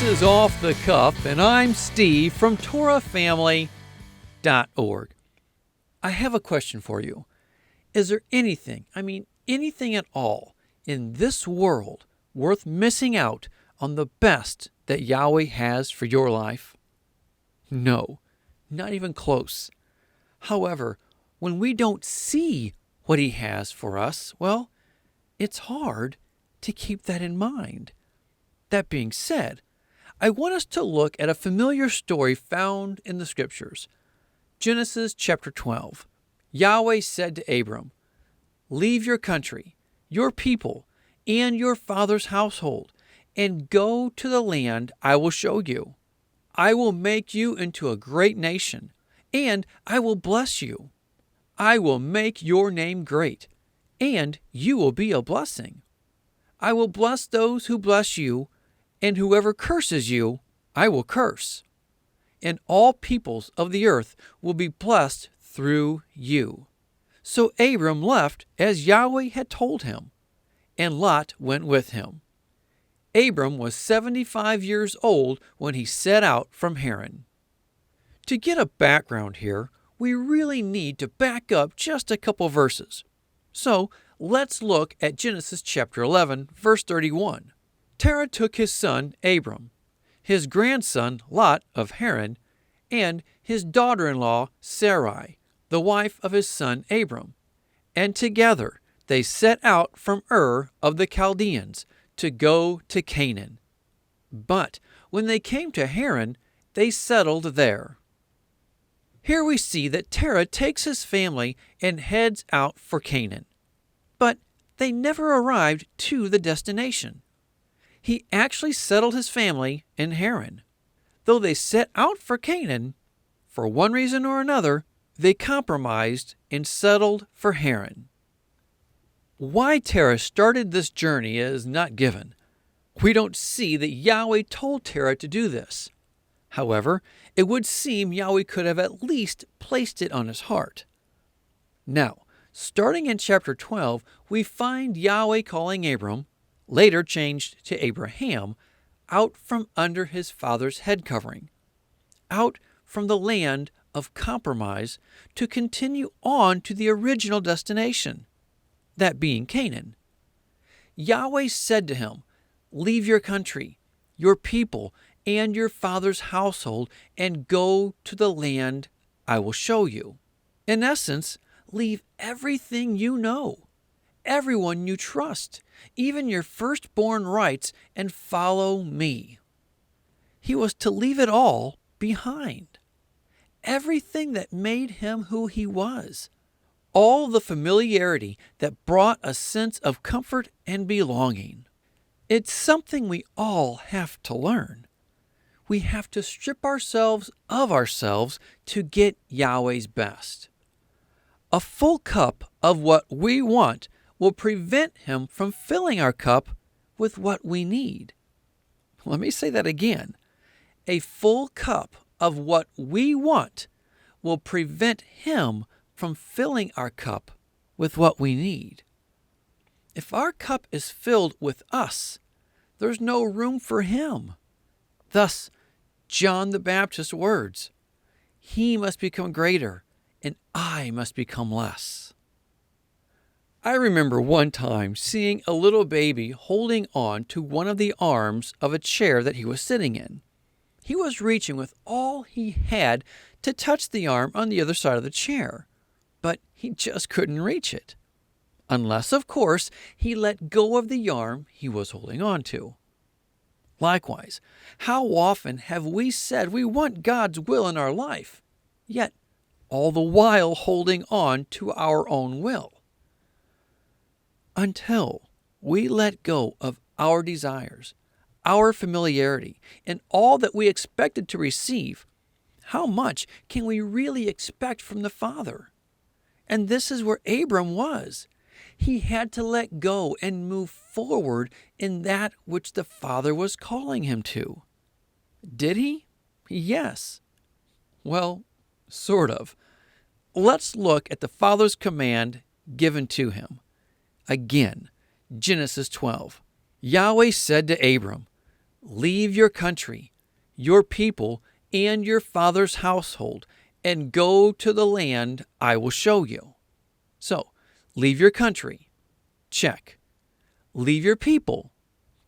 This is Off the Cuff, and I'm Steve from TorahFamily.org. I have a question for you. Is there anything at all in this world worth missing out on the best that Yahweh has for your life? No, not even close. However, when we don't see what He has for us, well, it's hard to keep that in mind. That being said, I want us to look at a familiar story found in the Scriptures. Genesis chapter 12. Yahweh said to Abram, "Leave your country, your people, and your father's household, and go to the land I will show you. I will make you into a great nation, and I will bless you. I will make your name great, and you will be a blessing. I will bless those who bless you, and whoever curses you, I will curse. And all peoples of the earth will be blessed through you." So Abram left as Yahweh had told him, and Lot went with him. Abram was 75 years old when he set out from Haran. To get a background here, we really need to back up just a couple verses. So let's look at Genesis chapter 11, verse 31. Terah took his son Abram, his grandson Lot of Haran, and his daughter-in-law Sarai, the wife of his son Abram, and together they set out from Ur of the Chaldeans to go to Canaan. But when they came to Haran, they settled there. Here we see that Terah takes his family and heads out for Canaan. But they never arrived to the destination. He actually settled his family in Haran. Though they set out for Canaan, for one reason or another, they compromised and settled for Haran. Why Terah started this journey is not given. We don't see that Yahweh told Terah to do this. However, it would seem Yahweh could have at least placed it on his heart. Now, starting in chapter 12, we find Yahweh calling Abram, later changed to Abraham, out from under his father's head covering, out from the land of compromise to continue on to the original destination, that being Canaan. Yahweh said to him, "Leave your country, your people, and your father's household, and go to the land I will show you." In essence, leave everything you know, everyone you trust, even your firstborn rights, and follow me. He was to leave it all behind. Everything that made him who he was. All the familiarity that brought a sense of comfort and belonging. It's something we all have to learn. We have to strip ourselves of ourselves to get Yahweh's best. A full cup of what we want will prevent him from filling our cup with what we need. Let me say that again. A full cup of what we want will prevent him from filling our cup with what we need. If our cup is filled with us, there's no room for him. Thus, John the Baptist's words, "He must become greater, and I must become less." I remember one time seeing a little baby holding on to one of the arms of a chair that he was sitting in. He was reaching with all he had to touch the arm on the other side of the chair, but he just couldn't reach it. Unless, of course, he let go of the arm he was holding on to. Likewise, how often have we said we want God's will in our life, yet all the while holding on to our own will? Until we let go of our desires, our familiarity, and all that we expected to receive, how much can we really expect from the Father? And this is where Abram was. He had to let go and move forward in that which the Father was calling him to. Did he? Yes. Well, sort of. Let's look at the Father's command given to him. Again, Genesis 12. Yahweh said to Abram, Leave your country, your people, and your father's household, and go to the land I will show you. So, leave your country. Check. Leave your people.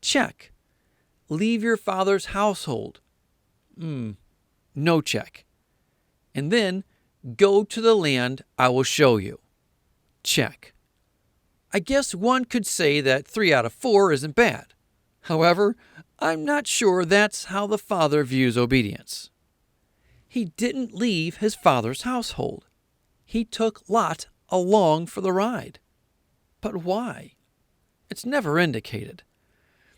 Check. Leave your father's household. No check. And then go to the land I will show you. Check. I guess one could say that 3 out of 4 isn't bad. However, I'm not sure that's how the Father views obedience. He didn't leave his father's household. He took Lot along for the ride. But why? It's never indicated.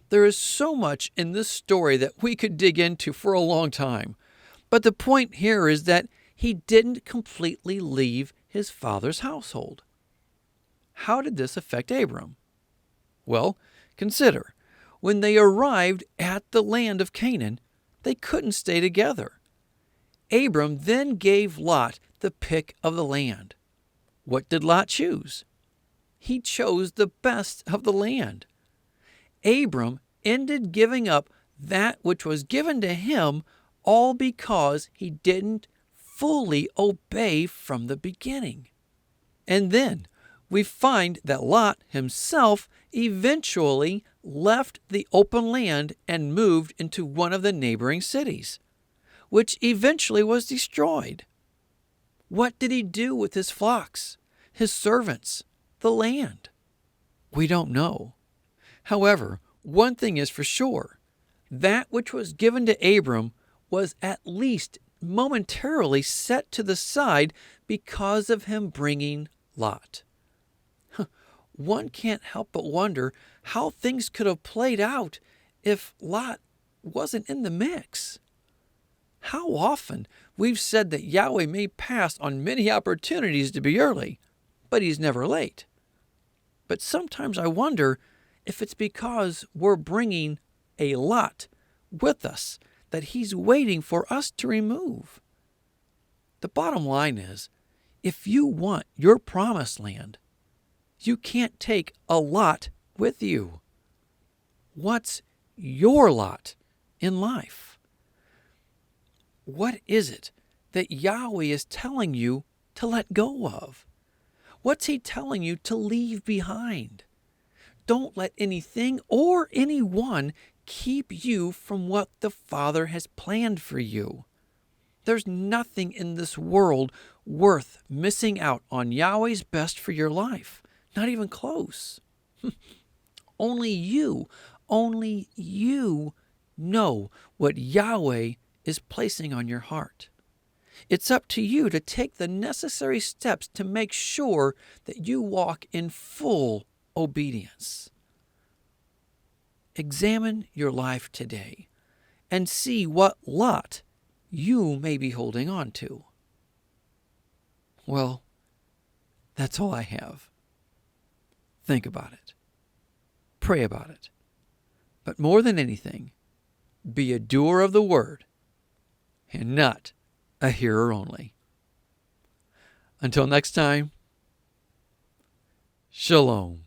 There is so much in this story that we could dig into for a long time. But the point here is that he didn't completely leave his father's household. How did this affect Abram? Well, consider, when they arrived at the land of Canaan, they couldn't stay together. Abram then gave Lot the pick of the land. What did Lot choose? He chose the best of the land. Abram ended giving up that which was given to him, all because he didn't fully obey from the beginning. And then we find that Lot himself eventually left the open land and moved into one of the neighboring cities, which eventually was destroyed. What did he do with his flocks, his servants, the land? We don't know. However, one thing is for sure. That which was given to Abram was at least momentarily set to the side because of him bringing Lot. One can't help but wonder how things could have played out if Lot wasn't in the mix. How often we've said that Yahweh may pass on many opportunities to be early, but he's never late. But sometimes I wonder if it's because we're bringing a lot with us that he's waiting for us to remove. The bottom line is, if you want your promised land, you can't take a lot with you. What's your lot in life? What is it that Yahweh is telling you to let go of? What's he telling you to leave behind? Don't let anything or anyone keep you from what the Father has planned for you. There's nothing in this world worth missing out on Yahweh's best for your life. Not even close. Only you know what Yahweh is placing on your heart. It's up to you to take the necessary steps to make sure that you walk in full obedience. Examine your life today and see what lot you may be holding on to. Well, that's all I have. Think about it. Pray about it. But more than anything, be a doer of the word and not a hearer only. Until next time, Shalom.